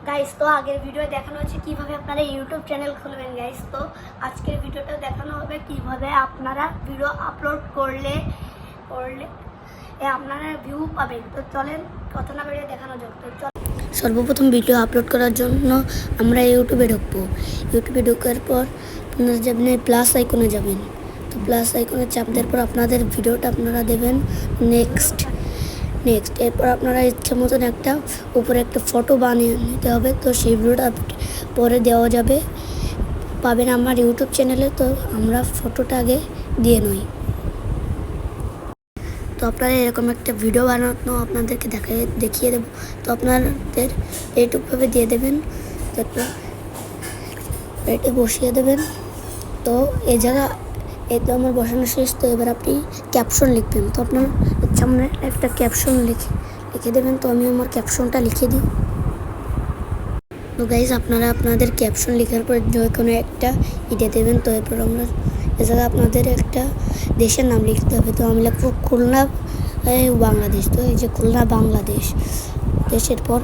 Guys, তো আগের video দেখানো হচ্ছে কিভাবে আপনারা ইউটিউব চ্যানেল খুলবেন গাইস। তো আজকের ভিডিওটা দেখানো হবে কিভাবে আপনারা ভিডিও আপলোড করলে আপনারা ভিউ পাবেন। তো চলেন কথা না বেরিয়ে দেখানো যাক। তো সর্বপ্রথম ভিডিও আপলোড করার জন্য আমরা ইউটিউবে ঢুকবো। ইউটিউবে ঢোকার পর আপনারা যাবেন প্লাস আইকনে যাবেন। তো প্লাস আইকনে চাপ দেওয়ার পর আপনাদের ভিডিওটা আপনারা দেবেন নেক্সট। এরপর আপনারা ইচ্ছা মতন একটা উপরে একটা ফটো বানিয়ে নিতে হবে। তো সেই ভিডিওটা পরে দেওয়া যাবে, পাবেন আমার ইউটিউব চ্যানেলে। তো আমরা ফটোটা আগে দিয়ে নই। তো আপনারা এরকম একটা ভিডিও বানানো আপনাদেরকে দেখিয়ে দেবো। তো আপনাদের এইটুকুভাবে দিয়ে দেবেন, তারপর এটা বসিয়ে দেবেন। তো এই জায়গা এই তো আমার বসানো শেষ। তো এবার আপনি ক্যাপশন লিখবেন। তো আপনার সামনে একটা ক্যাপশন লিখে দেবেন। তো আমি আমার ক্যাপশনটা লিখে দিই। তো গাইজ, আপনারা আপনাদের ক্যাপশন লেখার পর যে কোনো একটা ইটে দেবেন। তো এরপর আমরা এ জায়গায় আপনাদের একটা দেশের নাম লিখতে হবে। তো আমি লিখবো খুলনা বাংলাদেশ। তো এই যে খুলনা বাংলাদেশ দেশের পর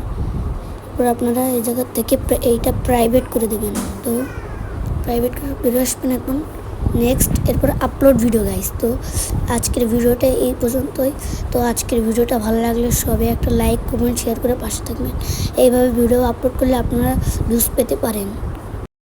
আপনারা এই জায়গা থেকে এইটা প্রাইভেট করে দেবেন। তো প্রাইভেট করে বেরো আসবেন এখন নেক্সট। এরপর আপলোড ভিডিও গাইস। তো আজকের ভিডিওটা এই পর্যন্তই। তো আজকের ভিডিওটা ভালো লাগলে সবাই একটা লাইক কমেন্ট শেয়ার করে পাশে থাকবেন। এইভাবে ভিডিও আপলোড করলে আপনারা ভিউজ পেতে পারেন।